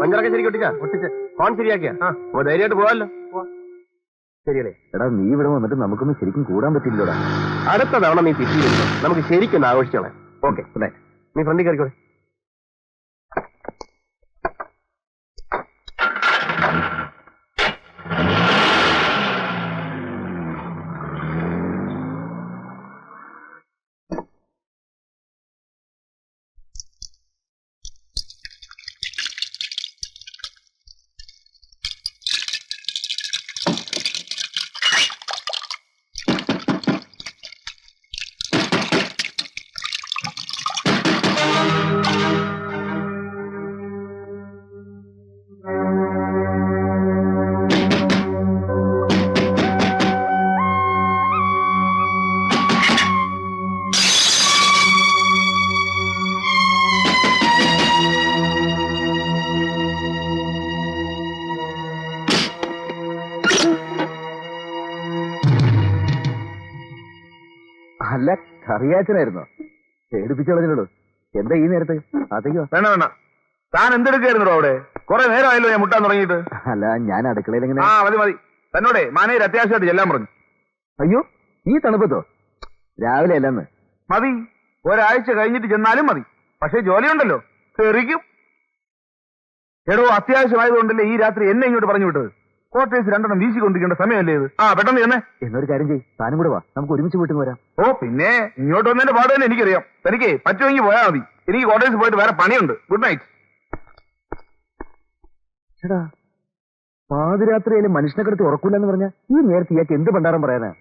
പഞ്ചറൊക്കെ ശരിക്കും ഒട്ടിച്ച് ഫോൺ ശരിയാക്കിയാ അപ്പൊ ധൈര്യമായിട്ട് പോവാല്ലോ. ശരിയല്ലേ? എടാ നീ ഇവിടെ വന്നിട്ട് നമുക്കൊന്നും ശരിക്കും കൂടാൻ പറ്റില്ലടാ. അടുത്ത തവണ നീ തിരിച്ചു വരുമ്പോ നമുക്ക് ശരിക്കും ആഘോഷിച്ചോളാം. ഓക്കെ, നീ ഫ്രണ്ടിൽ കയറിക്കോളെ. അല്ല കറിയാച്ചനായിരുന്നോ? പേടിപ്പിച്ചു കളഞ്ഞോളൂ. എന്താ ഈ നേരത്ത്? അതെയോ വേണ വേണ, താൻ എന്തെടുക്കായിരുന്നോ അവിടെ? കുറെ നേരമായല്ലോ ഞാൻ മുട്ടാൻ തുടങ്ങിയിട്ട്. അല്ല ഞാൻ അടുക്കളയിൽ എങ്ങനെ. മതി മതി, തന്നോടെ മാനേജർ അത്യാവശ്യമായിട്ട് ചെല്ലാൻ പറഞ്ഞു. അയ്യോ ഈ തണുപ്പത്തോ? രാവിലെ അല്ലെന്ന്. മതി, ഒരാഴ്ച കഴിഞ്ഞിട്ട് ചെന്നാലും മതി. പക്ഷെ ജോലിയുണ്ടല്ലോ, തെറിക്കും. എടോ അത്യാവശ്യമായതുകൊണ്ടല്ലേ ഈ രാത്രി എന്നെ ഇങ്ങോട്ട് പറഞ്ഞു വിട്ടത്. കോട്ടേഴ്സ് രണ്ടെണ്ണം വീശിക്കൊണ്ടിരിക്കേണ്ട സമയമല്ലേ ഇത്? പെട്ടെന്ന് ചെന്നേ. എന്നൊരു കാര്യം ചെയ്യ്, താനും കൂടെ വാ, നമുക്ക് ഒരുമിച്ച് വീട്ടിൽ വരാം. ഓ പിന്നെ, ഇങ്ങോട്ട് വന്നതിന്റെ പാട് തന്നെ എനിക്കറിയാം. തനിക്ക് പറ്റുമെങ്കിൽ പോയാൽ മതി. എനിക്ക് കോട്ടേഴ്സ് പോയിട്ട് വേറെ പണിയുണ്ട്. Good night. ചേടാ പാതിരാത്രിയിലും മനുഷ്യനെ കിടത്തി ഉറക്കൂലെന്ന് പറഞ്ഞ ഈ നേരത്തെ ഇയാൾക്ക് എന്ത് പണ്ടാരം പറയാനാ?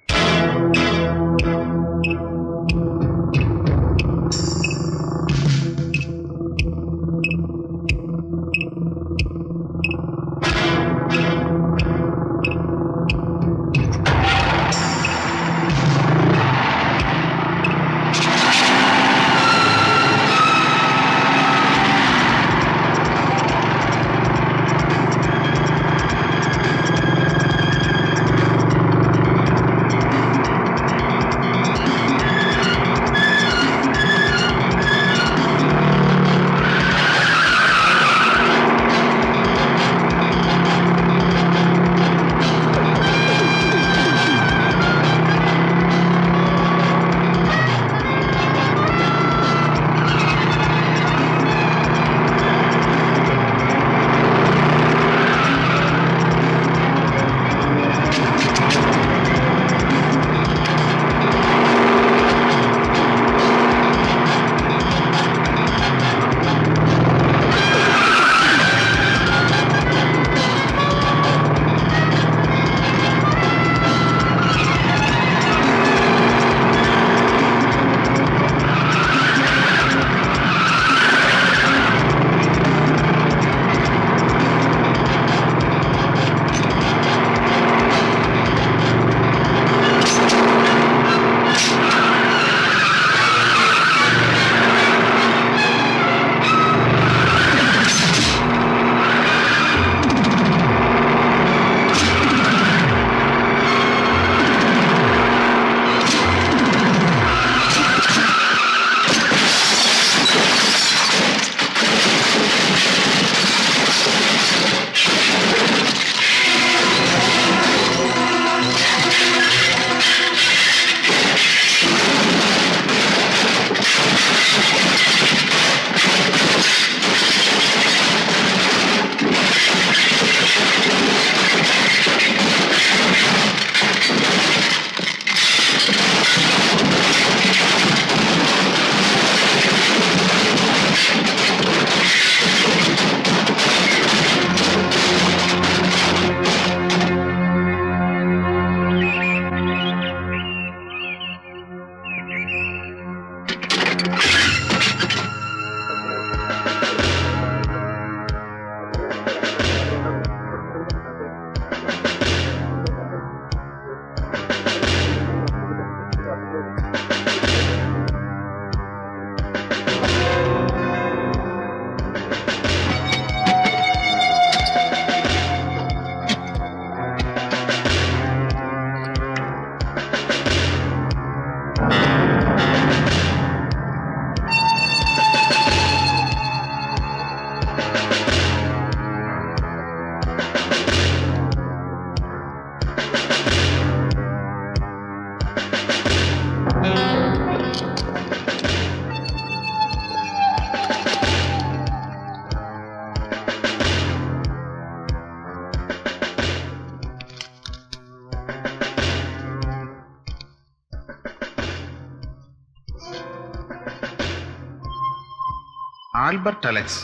Albert Alex,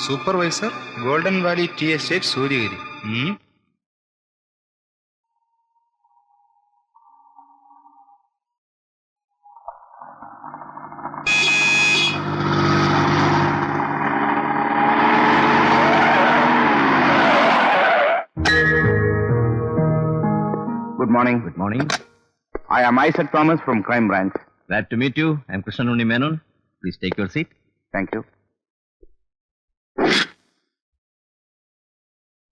supervisor, Golden Valley tea estate, Suryagiri. Good morning. Good morning. I am Isaac Thomas from Crime Branch. Glad to meet you. I am Krishnan Unni Menon. Please take your seat. Thank you.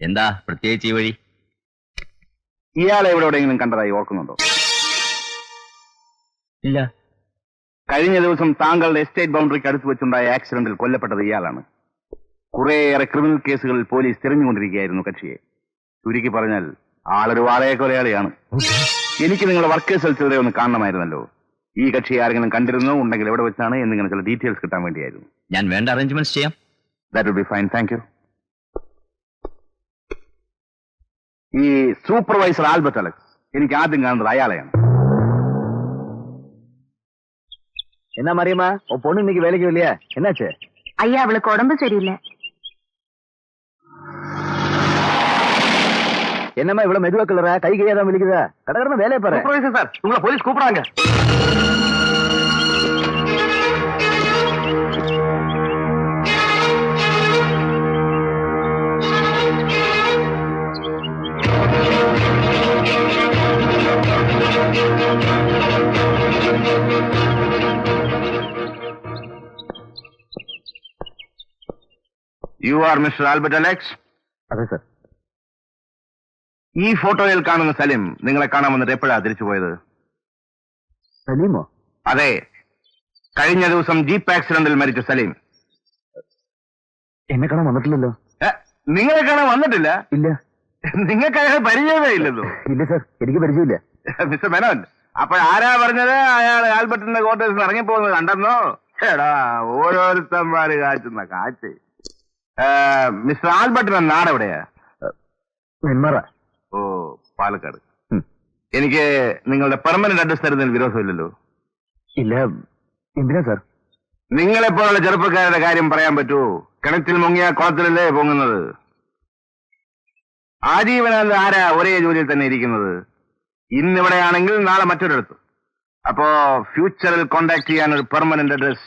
എന്താ പ്രത്യേകിച്ച് ഈ വഴി? ഇയാളെ എവിടെയെങ്കിലും കണ്ടതായി ഓർക്കുന്നുണ്ടോ? ഇല്ല. കഴിഞ്ഞ ദിവസം താങ്കളുടെ എസ്റ്റേറ്റ് ബൗണ്ടറിക്ക് അടുത്ത് വെച്ചുണ്ടായ ആക്സിഡന്റിൽ കൊല്ലപ്പെട്ടത് ഇയാളാണ്. കുറേയേറെ ക്രിമിനൽ കേസുകളിൽ പോലീസ് തിരഞ്ഞുകൊണ്ടിരിക്കുകയായിരുന്നു കക്ഷിയെ. ചുരുക്കി പറഞ്ഞാൽ ആളൊരു വാളയ കൊലയാളിയാണ്. എനിക്ക് നിങ്ങളുടെ വർക്കേഴ്സ് ചിലരെ ഒന്ന് കാണണമായിരുന്നല്ലോ. ഈ കക്ഷി ആരെങ്കിലും കണ്ടിരുന്നോ, ഉണ്ടെങ്കിൽ എവിടെ വെച്ചാണ് എന്നിങ്ങനെ ചില ഡീറ്റെയിൽസ് കിട്ടാൻ വേണ്ടിയായിരുന്നു. ഞാൻ വേണ്ട അറേഞ്ച്മെന്റ്സ് ചെയ്യാം. That will be fine, thank you. ഈ സൂപ്പർവൈസർ ആൽബർട്ട് അലക്സ്, എനിക്ക് ആദ്യം കാണുന്നത് അയാളെയാണ്. என்ன மரியம்மா, உன் பொண்ணு இன்னைக்கு வேலைக்கு இல்லையா? என்னாச்சு? ஐயா, அவளுக்கு உடம்பு சரியில்லை. என்னம்மா இவ்வளவு மெதுவா கிளற? கை கையாதான் வலிக்குதா? கடற்கரை வேலையை பாரு. சூப்பர்வைசர் சார், உங்களை போலீஸ் கூப்பிடுறாங்க. You are Mr. Albert Alex? അതെ സർ. ഈ ഫോട്ടോയിൽ കാണുന്ന സലീം നിങ്ങളെ കാണാൻ വന്നിട്ട് എപ്പോഴാ തിരിച്ചു പോയത്? സലീമോ? അതെ, കഴിഞ്ഞ ദിവസം ജീപ്പ് ആക്സിഡന്റിൽ മരിച്ച സലീം. എന്നെ കാണാൻ വന്നിട്ടില്ലല്ലോ. നിങ്ങളെ കാണാൻ വന്നിട്ടില്ല? ഇല്ല. നിങ്ങൾക്ക് അയാൾ പരിചയമേ ഇല്ലല്ലോ? ഇല്ല സർ, എനിക്ക് പരിചയമില്ല. മിസ്റ്റർ മേനോൻ, അപ്പോൾ ആരാ പറഞ്ഞത് അയാൾ ആൽബർട്ടിന്റെ ക്വാർട്ടേഴ്സിൽ ഇറങ്ങിപ്പോകുന്നത് കണ്ടെന്നോ? എടാ, ഓരോരുത്തന്മാര് കാച്ചുന്ന കാറ്റ്. മിസ്റ്റർ ആൽബർട്ടിന്റെ നാട് എവിടെയാ? നെന്മാറ. ഓ, പാലക്കാട്. എനിക്ക് നിങ്ങളുടെ പെർമനന്റ് അഡ്രസ് തരുന്നതിൽ വിരോധമില്ലല്ലോ? ഇല്ല. എന്തിനാ സാർ? നിങ്ങളെപ്പോലുള്ള ചെറുപ്പക്കാരുടെ കാര്യം പറയാൻ പറ്റുമോ? കിണറ്റിൽ മുങ്ങിയ കുളത്തിലല്ലേ പൊങ്ങുന്നത്? ആജീവനാന്ത ആരാ ഒരേ ജോലിയിൽ തന്നെ ഇരിക്കുന്നത്? ഇന്നിവിടെയാണെങ്കിൽ നാളെ മറ്റൊരിടത്ത്. അപ്പോ ഫ്യൂച്ചറിൽ കോണ്ടാക്ട് ചെയ്യാൻ ഒരു പെർമനന്റ് അഡ്രസ്.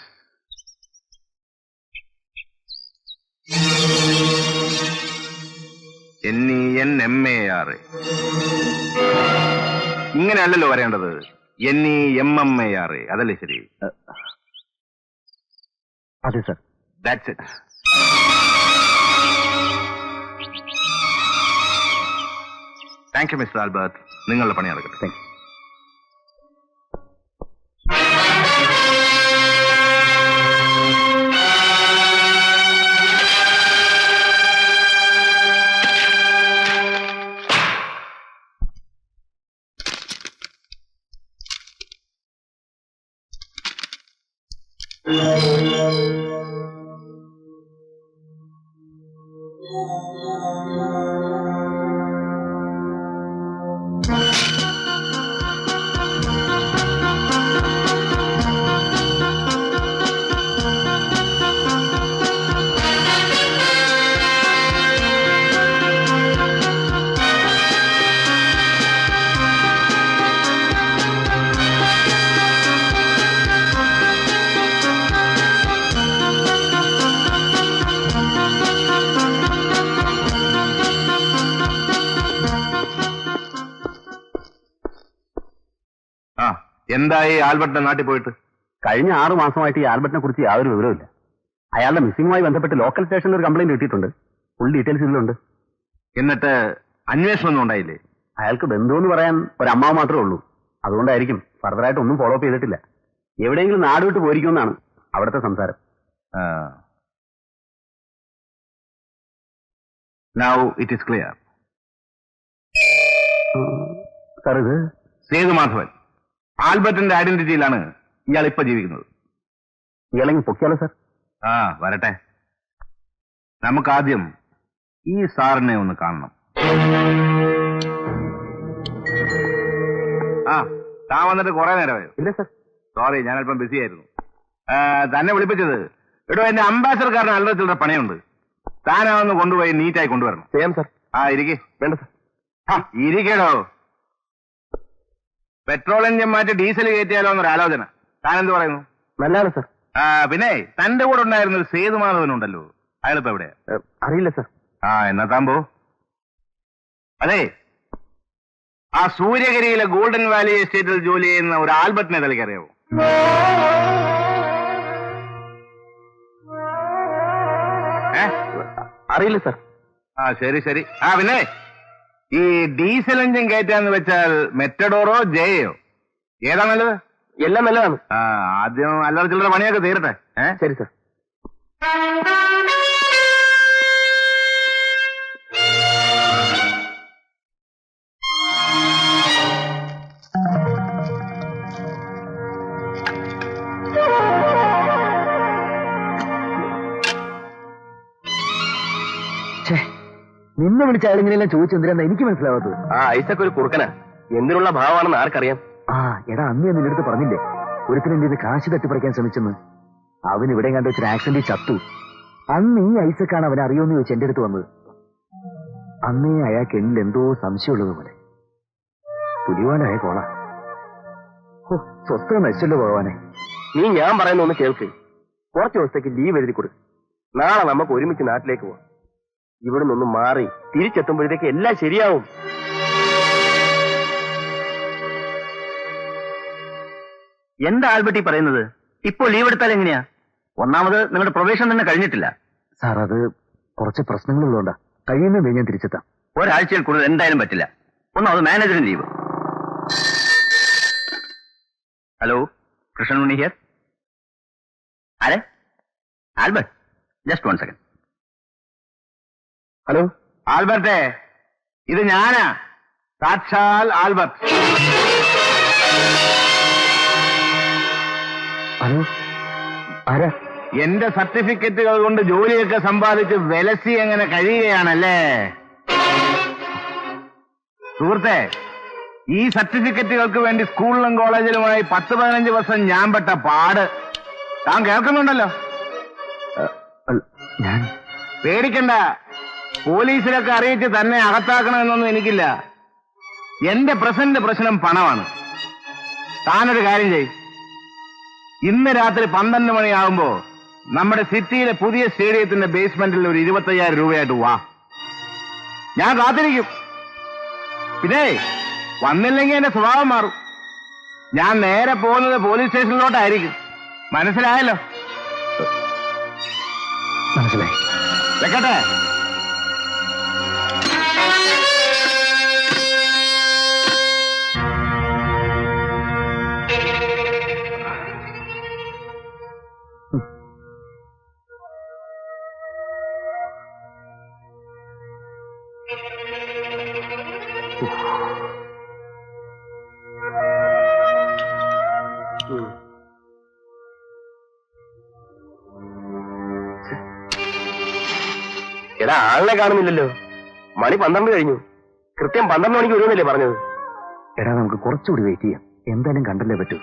NENMAR. ഇങ്ങനെയല്ലല്ലോ വരേണ്ടത്. NEMMAR. അതല്ലേ ശരി? അതെ sir. That's it. Thank you mister Albert. നിങ്ങളുടെ പണി നടക്കട്ടെ. Thank you. എന്തായി ആൽബർട്ടിന്റെ നാട്ടിൽ പോയിട്ട്? കഴിഞ്ഞ 6 മാസമായിട്ട് ഈ ആൽബർട്ടിനെ കുറിച്ച് യാതൊരു വിവരമില്ല. അയാളുടെ മിസ്സിംഗുമായി ബന്ധപ്പെട്ട് ലോക്കൽ സ്റ്റേഷനിൽ ഒരു കംപ്ലൈന്റ് കിട്ടിയിട്ടുണ്ട്. ഫുൾ ഡീറ്റെയിൽസ് ഇതിലുണ്ട്. എന്നിട്ട് അന്വേഷണമൊന്നും ഉണ്ടായില്ലേ? അയാൾക്ക് ബന്ധുവെന്ന് പറയാൻ ഒരു അമ്മാവ് മാത്രമേ ഉള്ളൂ. അതുകൊണ്ടായിരിക്കും ഫർദറായിട്ട് ഒന്നും ഫോളോ അപ്പ് ചെയ്തിട്ടില്ല. എവിടെയെങ്കിലും നാട് വിട്ട് പോയിരിക്കുമെന്നാണ് അവിടുത്തെ സംസാരം. Now it is clear. Sir, ഇത് സേതുമാധവൻ ആൽബർട്ടിന്റെ ഐഡന്റിറ്റിയിലാണ് ഇയാൾ ഇപ്പൊ ജീവിക്കുന്നത്. ഇയാളെങ്കിൽ പൊക്കിയാലോ സാർ? വരട്ടെ. നമുക്കാദ്യം ഈ സാറിനെ ഒന്ന് കാണണം. താൻ വന്നിട്ട് കുറെ നേരമായോ? ഇല്ല സാർ. സോറി, ഞാൻ അല്പം ബിസി ആയിരുന്നു. തന്നെ വിളിപ്പിച്ചത് എടോ എന്റെ അംബാസഡർക്കാരന് അല്ലറ പണിയുണ്ട്. താനാവൊന്ന് കൊണ്ടുപോയി നീറ്റായി കൊണ്ടുവരണം. ചെയ്യാം സാർ. ഇരിക്കേ. വേണ്ട സാർ. ഇരിക്കടോ. പെട്രോൾ എഞ്ചിൻ മാറ്റി ഡീസൽ കയറ്റിയാലോ എന്നൊരു ആലോചന. താനെന്ത് പറയുന്നു? നല്ലതാണ് സാർ. പിന്നെ തന്റെ കൂടെ ഉണ്ടായിരുന്ന ഒരു സേതുമാധവനുണ്ടല്ലോ, അയാളിപ്പോ എവിടെയാ? അറിയില്ല സാർ. എന്നാ താൻ പോ. അതെ, ആ സൂര്യഗിരിയിലെ ഗോൾഡൻ വാലി എസ്റ്റേറ്റിൽ ജോലി ചെയ്യുന്ന ഒരു ആൽബർട്ടിനെ തലക്കറിയാവോ? അറിയില്ല സാർ. ശരി ശരി. പിന്നെ ഈ ഡീസൽ എഞ്ചിൻ കയറ്റാന്ന് വെച്ചാൽ മെറ്റഡോറോ ജെയോ ഏതാ നല്ലത്? എല്ലാം നല്ലതാണ്. ആദ്യം അല്ലറ ചില്ലറ പണിയൊക്കെ തീരട്ടെ. ശരി സാർ. നിന്നെ വിളിച്ച അയാളിങ്ങനെയെല്ലാം ചോദിച്ചെന്തിനാ എനിക്ക് മനസ്സിലാവാത്തത്? ഐസക് ഒരു കുറുക്കനാ. എന്തിനുള്ള ഭാവമാണെന്ന് ആർക്കറിയാം? എടാ, അന്ന് ഞാൻ നിന്റെ അടുത്ത് പറഞ്ഞില്ലേ ഒരുത്തിന് എന്റെ കാശ് തട്ടിപ്പറിക്കാൻ ശ്രമിച്ചെന്ന്. അവൻ ഇവിടെ കണ്ട വെച്ചൊരു ആക്സിഡന്റിൽ ചത്തു. അന്ന് ഈ ഐസക്കാണ് അവനെ അറിയോന്ന് ചോദിച്ചു എന്റെ അടുത്ത് വന്നത്. അന്നേ അയാൾക്ക് എന്നിൽ എന്തോ സംശയമുള്ളതുപോലെ. പുലിവാനായ കോള. സ്വസ്ഥ നശിച്ചല്ലോ ഭഗവാനെ. നീ ഞാൻ പറയുന്ന ഒന്ന് കേൾക്ക്. കുറച്ച് ദിവസത്തേക്ക് ലീവ് എഴുതി കൊടു. നാളെ നമുക്ക് ഒരുമിച്ച് നാട്ടിലേക്ക് പോവാം. ഇവിടെ നിന്ന് മാറി തിരിച്ചെത്തുമ്പോഴത്തേക്ക് എല്ലാം ശരിയാവും. എന്താ ആൽബർട്ടി പറയുന്നത്? ഇപ്പോൾ ലീവ് എടുത്താൽ എങ്ങനെയാ? ഒന്നാമത് നിങ്ങളുടെ പ്രൊബേഷൻ തന്നെ കഴിഞ്ഞിട്ടില്ല. സാർ, അത് കുറച്ച് പ്രശ്നങ്ങളുള്ളതുകൊണ്ടാ. കഴിയുന്നതേ ഞാൻ തിരിച്ചെത്താം. ഒരാഴ്ചയിൽ കൂടുതൽ എന്തായാലും പറ്റില്ല. ഒന്നാമത് മാനേജറിന് ലീവ്. Hello, Krishnanunni here. ആരെ? Albert, just 1 second. ഹലോ ആൽബർട്ടേ, ഇത് ഞാനാ, സാക്ഷാൽ ആൽബർട്ട്. ഹലോ, ആരാ? എന്റെ സർട്ടിഫിക്കറ്റുകൾ കൊണ്ട് ജോലിയൊക്കെ സമ്പാദിച്ച് വിലസി എങ്ങനെ കഴിയുകയാണല്ലേ സുഹൃത്തെ? ഈ സർട്ടിഫിക്കറ്റുകൾക്ക് വേണ്ടി സ്കൂളിലും കോളേജിലുമായി 10-15 വർഷം ഞാൻ പെട്ട പാട് താൻ കേൾക്കുന്നുണ്ടല്ലോ. ഞാൻ പേടിക്കണ്ട, പോലീസിലൊക്കെ അറിയിച്ച് തന്നെ അകത്താക്കണമെന്നൊന്നും എനിക്കില്ല. എന്റെ പ്രസന്റ് പ്രശ്നം പണമാണ്. താനൊരു കാര്യം ചെയ്, ഇന്ന് രാത്രി 12 മണിയാകുമ്പോ നമ്മുടെ സിറ്റിയിലെ പുതിയ സ്റ്റേഡിയത്തിന്റെ ബേസ്മെന്റിൽ ഒരു 25,000 രൂപയായിട്ട് വാ. ഞാൻ കാത്തിരിക്കും. പിന്നെ വന്നില്ലെങ്കിൽ എന്റെ സ്വഭാവം മാറും. ഞാൻ നേരെ പോകുന്നത് പോലീസ് സ്റ്റേഷനിലോട്ടായിരിക്കും. മനസ്സിലായല്ലോ? മനസ്സിലായി. വെക്കട്ടെ. എടാ, ആളിനെ കാണുന്നില്ലല്ലോ. മണി 12 കഴിഞ്ഞു. കൃത്യം 12 മണിക്ക് വരുമെന്നല്ലേ പറഞ്ഞത്? എടാ, നമുക്ക് കുറച്ചുകൂടി വെയിറ്റ് ചെയ്യാം. എന്തായാലും കണ്ടല്ലേ പറ്റൂ.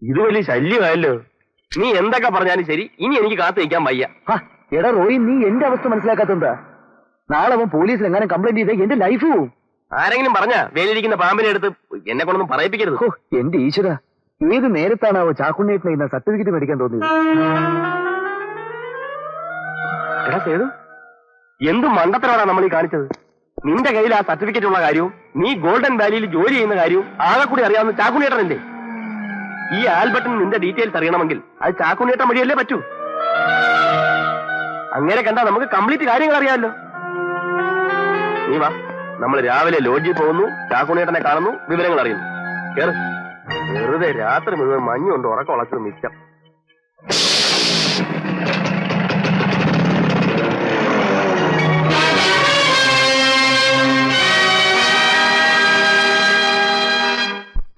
ഇത് വലിയ ശല്യമായല്ലോ. നീ എന്തൊക്കെ പറഞ്ഞാലും ശരി, ഇനി എനിക്ക് കാത്തു നിൽക്കാൻ വയ്യ. എടാ റോയി, നീ എന്റെ അവസ്ഥ മനസ്സിലാക്കാത്തെന്താ? നാളെ അവൻ പോലീസിൽ എങ്ങനെ കംപ്ലൈന്റ് ചെയ്ത എന്റെ ലൈഫ് പോവും. ആരെങ്കിലും പറഞ്ഞാ വേലിരിക്കുന്ന പാമ്പിനെ എടുത്ത് എന്നെ കൊണ്ടൊന്നും പറയിപ്പിക്കരുത്. എന്റെ ഈശ്വര, ഏത് നേരത്താണാവോ ചാക്കുണ്ണേറ്റിനെ ഇന്ന് സർട്ടിഫിക്കറ്റ് മേടിക്കാൻ തോന്നിയത്? എടാ സേതു, എന്ത് മണ്ടത്തരമാണ് നമ്മൾ ഈ കാണിച്ചത്? നിന്റെ കയ്യിൽ ആ സർട്ടിഫിക്കറ്റ് ഉള്ള കാര്യവും നീ ഗോൾഡൻ വാലിയിൽ ജോലി ചെയ്യുന്ന കാര്യവും ആകെ കൂടി അറിയാവുന്ന ചാക്കുണ്ണേട്ടനല്ലേ? ഈ ആൽബർട്ടിന് നിന്റെ ഡീറ്റെയിൽസ് അറിയണമെങ്കിൽ അത് ചാക്കുണ്ണേട്ടൻ വഴിയല്ലേ പറ്റൂ. അങ്ങനെ കണ്ടാ നമുക്ക് കംപ്ലീറ്റ് കാര്യങ്ങൾ അറിയാമല്ലോ. നീ വാ, നമ്മൾ രാവിലെ ലോഡ്ജിൽ പോകുന്നു, ചാക്കുണ്ണിയേട്ടനെ കാണുന്നു, വിവരങ്ങൾ അറിയുന്നു. കേറ്. വെറുതെ രാത്രി മുഴുവൻ മഞ്ഞുകൊണ്ട് ഉറക്കം ഉളച്ചത് മിച്ചം.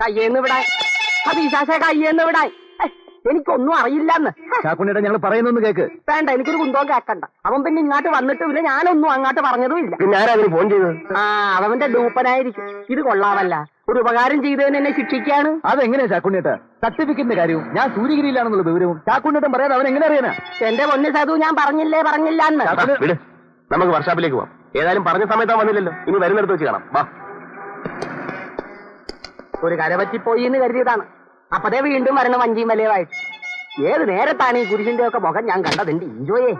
കയ്യേന്ന് വിടാൻ അഭിശാസ കയ്യേന്ന് വിടാൻ എനിക്കൊന്നും അറിയില്ലെന്ന്. ചാക്കുണ്ണിയേട്ടാ ഞങ്ങൾ പറയുന്നൊന്ന് കേക്ക്. വേണ്ട, എനിക്കൊരു കുന്തവും കേക്കണ്ട. അവൻ പിന്നെ ഇങ്ങോട്ട് വന്നിട്ടുമില്ല, ഞാനൊന്നും അങ്ങോട്ട് പറഞ്ഞതും ഇല്ല. പിന്നെ ആരാ അതിന് ഫോൺ ചെയ്തത്? അവന്റെ ഡൂപ്പനായിരിക്കും. ഇത് കൊള്ളാമല്ല, ഒരു ഉപകാരം ചെയ്തതിന് എന്നെ ശിക്ഷിക്കാണ്. അതെങ്ങനെയാ ചാക്കുണ്ണിയേട്ടാ? സർട്ടിഫിക്കറ്റിന്റെ കാര്യവും ഞാൻ സൂര്യഗിരിയിലാണെന്നുള്ള വിവരവും ചാക്കുണ്ണിയേട്ടൻ പറയാതെ അവൻ എങ്ങനെ അറിയാനാ? എന്റെ പൊന്നു സാധു, ഞാൻ പറഞ്ഞില്ല എന്ന്. വിട്, നമുക്ക് വർക്ക്ഷോപ്പിലേക്ക് പോവാം. ഏതായാലും പറഞ്ഞ സമയത്താ വന്നില്ലല്ലോ, ഇനി വരുന്നിടത്ത് വെച്ച് കാണാം. വാ. ഒരു കരപറ്റിപ്പോയി എന്ന് കരുതിയതാണ്. അപ്പതേ വീണ്ടും വരണം വഞ്ചിയും വലയമായിട്ട്. ഏത് നേരത്താണ് ഈ കുരിശിന്റെ ഒക്കെ മുഖം ഞാൻ കണ്ടത് എന്റെ ഈജോയെ.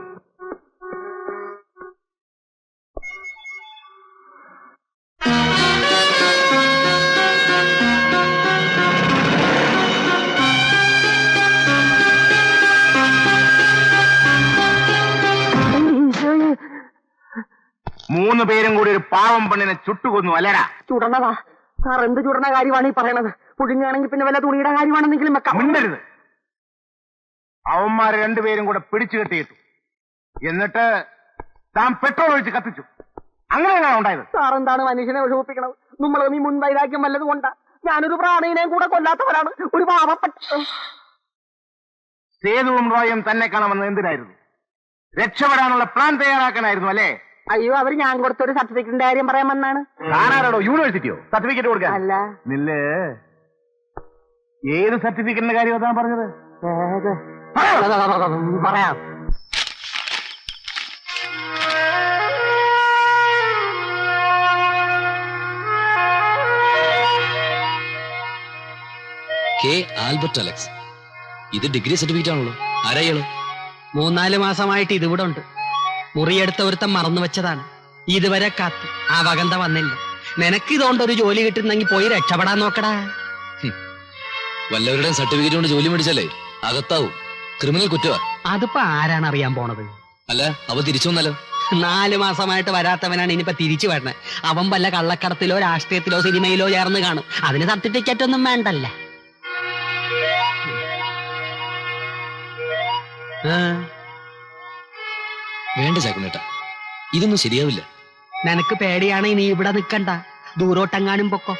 മൂന്ന് പേരും കൂടി ഒരു പാവം പെണ്ണിനെ ചുട്ടുകൊന്നു അല്ലടാ? ചുടണതാ സാർ, എന്ത് ചുടണ കാര്യമാണ് ഈ പറയണത്? പുഴുങ്ങാണെങ്കിൽ പിന്നെ വല്ല തുണിയുടെ കാര്യമാണെന്നെങ്കിലും വെക്കാം. മിണ്ടരുത്. അവന്മാരെ രണ്ടുപേരും കൂടെ പിടിച്ചു കെട്ടിയിട്ടു. എന്നിട്ട് താൻ പെട്രോൾ ഒഴിച്ച് കത്തിച്ചു. അങ്ങനെയാണ് ഉണ്ടായത്. സാർ എന്താണ് മനുഷ്യനെ വിഷമിപ്പിക്കണത്? നമ്മൾ ഈ മുൻവൈരാഗ്യം വല്ലതും കൊണ്ടാ? ഞാനൊരു പ്രാണീനെയും കൂടെ കൊല്ലാത്തവരാണ്, ഒരു പാവപ്പെട്ട. സേതുവും റോയും തന്നെ കാണുമെന്ന് എന്തിനായിരുന്നു? രക്ഷപ്പെടാനുള്ള പ്ലാൻ തയ്യാറാക്കാനായിരുന്നു അല്ലേ? അയ്യോ, അവര് ഞാൻ കൊടുത്തൊരു സർട്ടിഫിക്കറ്റിന്റെ കാര്യം പറയാൻ വന്നാണ്. താനാരാടോ, യൂണിവേഴ്സിറ്റിയോ സർട്ടിഫിക്കറ്റ് കൊടുക്കാൻ? അല്ല. നില്ലേ ഏത് സർട്ടിഫിക്കറ്റിന്റെ കാര്യം അതാണ് പറഞ്ഞത്? പറയാം. K Albert Alex. ഇത് ഡിഗ്രി സർട്ടിഫിക്കറ്റ് ആണല്ലോ. ആരായാള്? 3-4 മാസമായിട്ട് ഇതിവിടെ ഉണ്ട്. മുറിയെടുത്ത ഒരുത്തം മറന്നു വെച്ചതാണ്. ഇതുവരെ കാത്തു, ആ വകന്ത വന്നില്ല. നിനക്ക് ഇതുകൊണ്ടൊരു ജോലി കിട്ടുന്നെങ്കിൽ പോയി രക്ഷപ്പെടാൻ നോക്കടാ. വല്ലവരുടെയും സർട്ടിഫിക്കറ്റ് കൊണ്ട് ജോലി മേടിച്ചാലേ അകത്താവും. ക്രിമിനൽ കുറ്റവാ. അതിപ്പോ ആരാണ് അറിയാൻ പോണത്? അല്ല, അവ തിരിച്ചു വന്നാലോ? 4 മാസമായിട്ട് വരാത്തവനാണ് ഇനിയിപ്പോ തിരിച്ചു വരണേ. അവൻ വല്ല കള്ളക്കടത്തിലോ രാഷ്ട്രീയത്തിലോ സിനിമയിലോ ചേർന്ന് കാണും. അതിന് സർട്ടിഫിക്കറ്റ് ഒന്നും വേണ്ടല്ല. വേണ്ട ചാക്കുണ്ണേട്ടാ, ഇതൊന്നും ശരിയാവില്ല. നിനക്ക് പേടിയാണെങ്കിൽ നീ ഇവിടെ നിക്കണ്ട, ദൂരോട്ടെങ്ങാനും പൊക്കോ.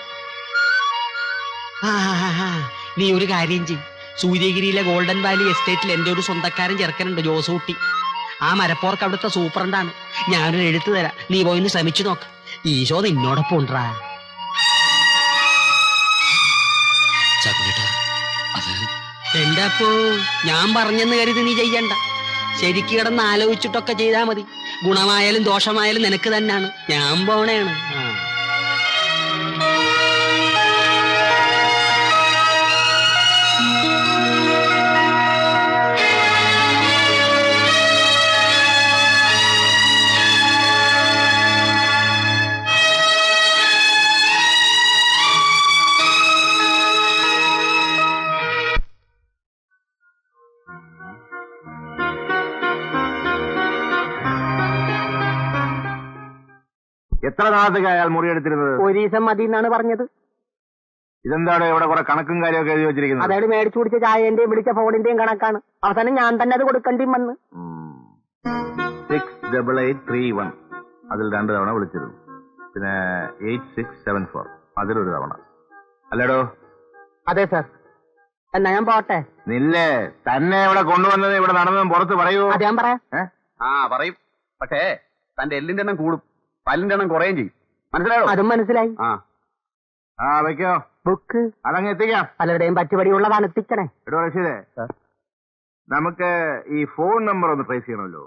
നീ ഒരു കാര്യം ചെയ്യും. സൂര്യഗിരിയിലെ ഗോൾഡൻ വാലി എസ്റ്റേറ്റിൽ എന്റെ ഒരു സ്വന്തക്കാരൻ ചെറുക്കനുണ്ട്, ജോസൂട്ടി. ആ മരപ്പോർക്ക് അവിടുത്തെ സൂപ്രണ്ടാണ്. ഞാനൊരു എഴുത്ത് തരാം, നീ പോയിന്ന് ശ്രമിച്ചു നോക്ക്. ഈശോ നിന്നോടൊപ്പം ഉണ്ടാ. ചാക്കുണ്ണേട്ടാ, അത് എന്റെ അപ്പോ ഞാൻ പറഞ്ഞെന്ന് കരുതി നീ ചെയ്യണ്ട. ശരിക്ക് കിടന്ന് ആലോചിച്ചിട്ടൊക്കെ ചെയ്താൽ മതി. ഗുണമായാലും ദോഷമായാലും നിനക്ക് തന്നെയാണ്. ഞാൻ പോണേണ്. എത്ര നാളത്തേക്ക് അയാൾ മുറിയെടുത്തിരുന്നത്? 1 ദിവസം മതി എന്നാണ് പറഞ്ഞത്. ഇതെന്താണ് ഇവിടെ കുറെ കണക്കും കാര്യമൊക്കെ എഴുതി വെച്ചിരിക്കുന്നത്? അതായത് മേടിച്ചു കുടിച്ച ചായന്റെയും വിളിച്ച ഫോണിന്റെയും കണക്കാണ്. അവസാനം ഞാൻ തന്നെ അത് കൊടുക്കേണ്ടിയും വന്ന്. 68831 അതിൽ 2 തവണ വിളിച്ചിരുന്നു. പിന്നെ 8674 അതിലൊരു തവണ. അല്ലേടോ? അതെ സാർ. എന്നാ ഞാൻ പോട്ടെ. നില്ലേ തന്നെ ഇവിടെ കൊണ്ടുവന്നത് ഇവിടെ നടന്നതും പുറത്ത് പറയൂ. അത് ഞാൻ പറയാം. പറയും. പക്ഷേ തന്റെ എല്ലിന്റെ എണ്ണം കൂടും, പല്ലിന്റെ എണ്ണം കുറയും ചെയ്യും. മനസ്സിലായോ? അതും മനസ്സിലായി. വെക്കോ ബുക്ക്. അതങ്ങ് എത്തിക്കാം. പലരുടെയും പറ്റുപടിയുള്ളതാണ്, എത്തിക്കണേ. എടോ റഷീദേ, നമുക്ക് ഈ ഫോൺ നമ്പർ ഒന്ന് ട്രേസ് ചെയ്യണമല്ലോ.